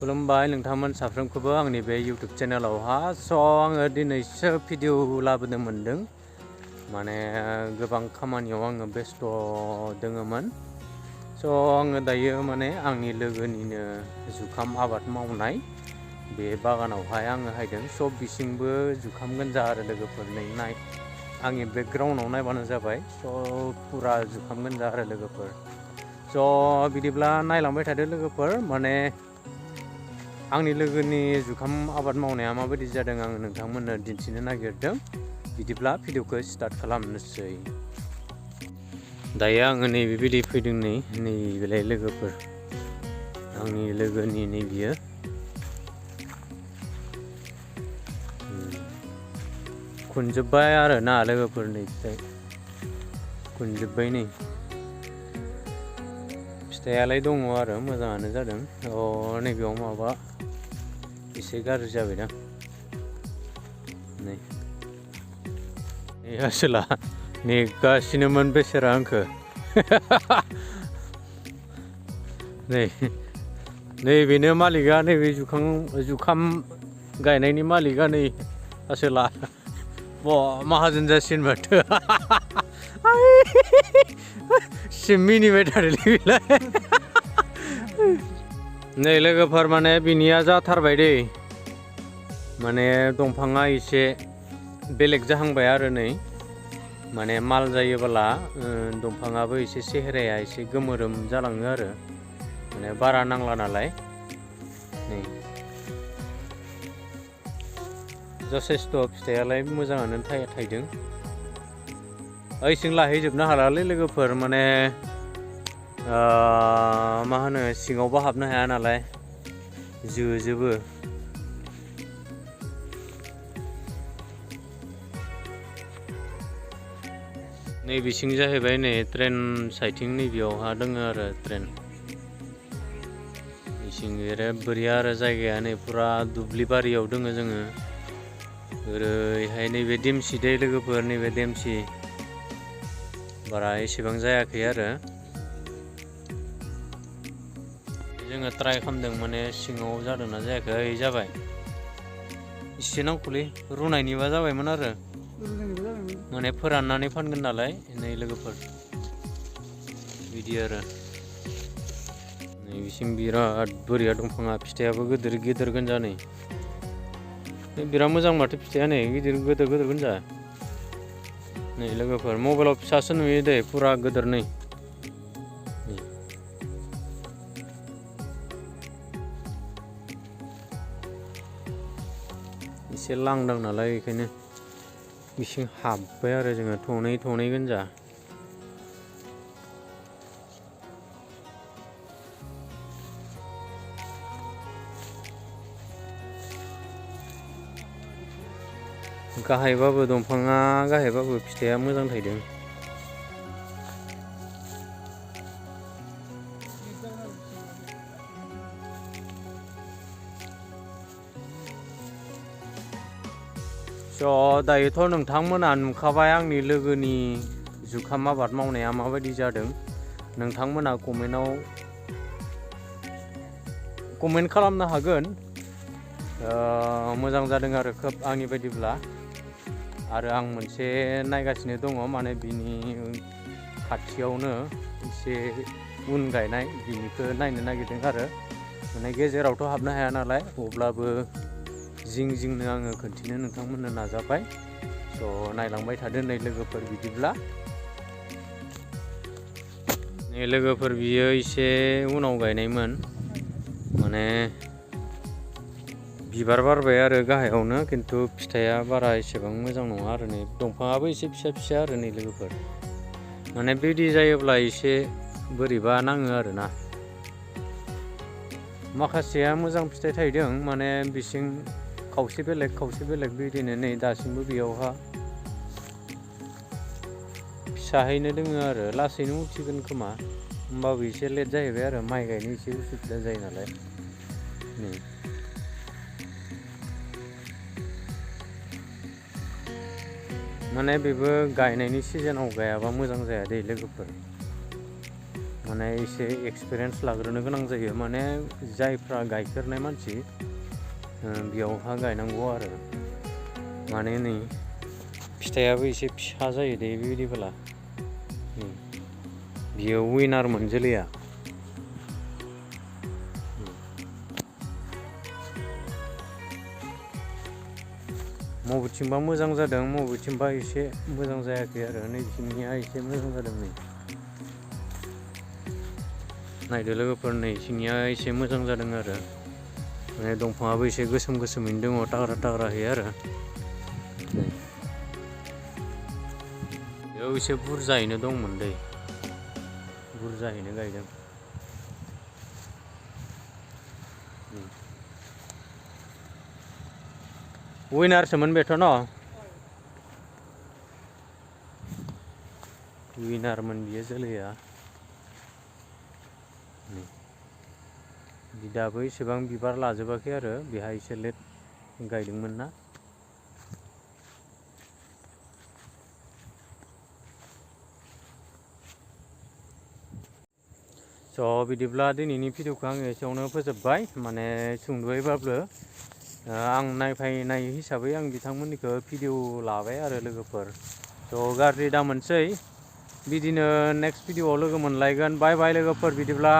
खुलुमबाय नोंथांमोन साफ्रोमखौबो आंनि बे यूट्यूब चेनेलावहा आङो दिनैसो भिडिअ लाबोनो मोनदों। माने गोबां खामानियाव आङो बेस्थ' दङमोन। आङो दायो माने आंनि लोगोनिनो जुखाम आबाद मावनाय बे बागानावहाय आङो हायदों। बिसिंबो जुखाम गोनजा आरो लोगोफोरनि नाय आंनि बेकग्राउन्डआव नायबानो जाबाय। फुरा जुखाम गोनजा आरो लोगोफोर। बिदिब्ला नायलांबाय थादो लोगोफोर। माने आंनि लोगोनि जुखाम आबाद मावनाया माबायदि जादों आं नोंथांमोननो दिन्थिनो नागिरदों। बिदिब्ला भिडिअखौ स्टार्ट खालामनोसै। दायो आङो नैबेबायदि फैदों नैबेलाय लोगोफोर आंनि लोगोनि नैबियो खुनजोब्बाय आरो ना लोगोफोर नैजाय खुनजोब्बाय नै फिथाइयालाय दङ आरो मोजाङानो जादों। नैबेयाव माबा एसे गाज्रि जाबायदां नै आसोला नेगासिनोमोन बेसेरा आंखो नैबेनो मालिकआ नैबे जुखाम गायनायनि मालिकआ नै आसोला माहाजोन जासिगोन माथो मिनिबाय थादोलै बेलाय नै लोगोफोर माने बिनिया जाथारबाय दै। माने दंफाङा एसे बेलेग जाहांबाय आरो नै माने माल जायोबोला दंफाङाबो एसे सेहेराया एसे गोमोरोम जालाङो आरो माने बारा नांला नालाय नै जथेस्थ' फिथाइयालाय मोजाङानो थायदों। ओइसिं लाहैजोबनो हालालै लोगोफोर माने मा होनो सिङावबो हाबनो हाया नालाय जोजोबो। नैबेसिं जाहैबाय नै ट्रेन साइथिं नैबेयावहा दङ आरो ट्रेन इसिं बोरै आरो जायगाया नै फुरा दुब्लि बारियाव दङ जोङो। ओरैहाय नैबे देमसि दै लोगोफोर नैबे देमसि बारा एसेबां जायाखै आरो जोङो ट्राइ खालामदों माने सिङाव जादोंना जायाखै। जाबाय एसे नांगौलै रुनायनिबा जाबायमोन आरो माने फोराननानै फानगोन नालाय नै लोगोफोर बिदि आरो नैबिसिम बिराद बोरिया दंफाङा फिथाइयाबो गिदिर गिदिर गोनजा नै बिराद मोजां माथो फिथाइया नै गिदिर गोनजा नै लोगोफोर मबाइलाव फिसासो नुयो दे फुरा गिदिर नै एसे लांदां नालाय बेखायनो इसिं हाबबाय आरो जोङो थनै गोनजा। गाहायबाबो दंफाङा गाहायबाबो फिथाइया मोजां थायदों। दायोथ' नोंथांमोना नुखाबाय आंनि लोगोनि जुखाम आबाद मावनाया माबायदि जादों। नोंथांमोना कमेन्ट खालामनो हागोन। मोजां जादों आरो खोब आंनि बायदिब्ला। आरो आं मोनसे नायगासिनो दङ माने बिनि खाथियावनो एसे उन गायनाय बिनिखौ नायनो नागिरदों आरो माने गेजेरावथ' हाबनो हाया नालाय अब्लाबो जिंनो आङो खोन्थिनो नोंथांमोननो नाजाबाय। नायलांबाय थादो नै लोगोफोर बिदिब्ला नै लोगोफोर बियो एसे उनाव गायनायमोन माने बिबार बारबाय आरो गाहायावनो खिन्थु फिथाइया बारा एसेबां मोजां नङा आरो नै दंफाङाबो एसे फिसा आरो नै लोगोफोर माने बिदि जायोब्ला एसे बोरैबा नाङो आरोना। माखासेया मोजां फिथाइ थायदों माने बिसिं खावसे बेलेग बिदिनो नै दासिमबो बेयावहा फिसाहैनो दोङो आरो लासैनो उथिगोन खोमा होमबाबो एसे लेट जाहैबाय आरो माइ गायनो एसे उसुबिदा जायो नालाय नै माने बेबो गायनायनि सिजोनाव गायाबा मोजां जाया दै लोगोफोर माने एसे एक्सपिरियेन्स लाग्रोनो गोनां जायो माने जायफ्रा गायफेरनाय मानसि बेयावहा गायनांगौ आरो माने नै फिथाइयाबो एसे फिसा जायो दे बेबायदिब्ला बियो विनारमोन जोलैया बबेथिंबा मोजां जादों बबेथिंबा एसे मोजां जायाखै आरो नैथिंनिया एसे मोजां जादों नै नायदो लोगोफोर नैथिंनिया एसे मोजां जादों आरो माने दंफाङाबो एसे गोसोम गोसोमैनो दङ टाग्रा टाग्राहै आरो बेयाव एसे बुरजायैनो दंमोन दै बुरजायैनो गायदों विनारसोमोन बेथ' न विनारमोन बियो जोलैया दाबो एसेबां बिबार लाजोबाखै आरो बेहा एसे लेट गायदोंमोन ना स' बिदिब्ला दिनैनि भिडिअखौ आङो एसेयावनो फोजोबबाय माने सुंद'यैबाबो आं नायफैनाय हिसाबै आं बिथांमोननिखौ भिडिअ लाबाय आरो लोगोफोर स' गाज्रि दा मोनसै बिदिनो नेक्स्ट भिडिअआव लोगो मोनलायगोन बाय बाय लोगोफोर बिदिब्ला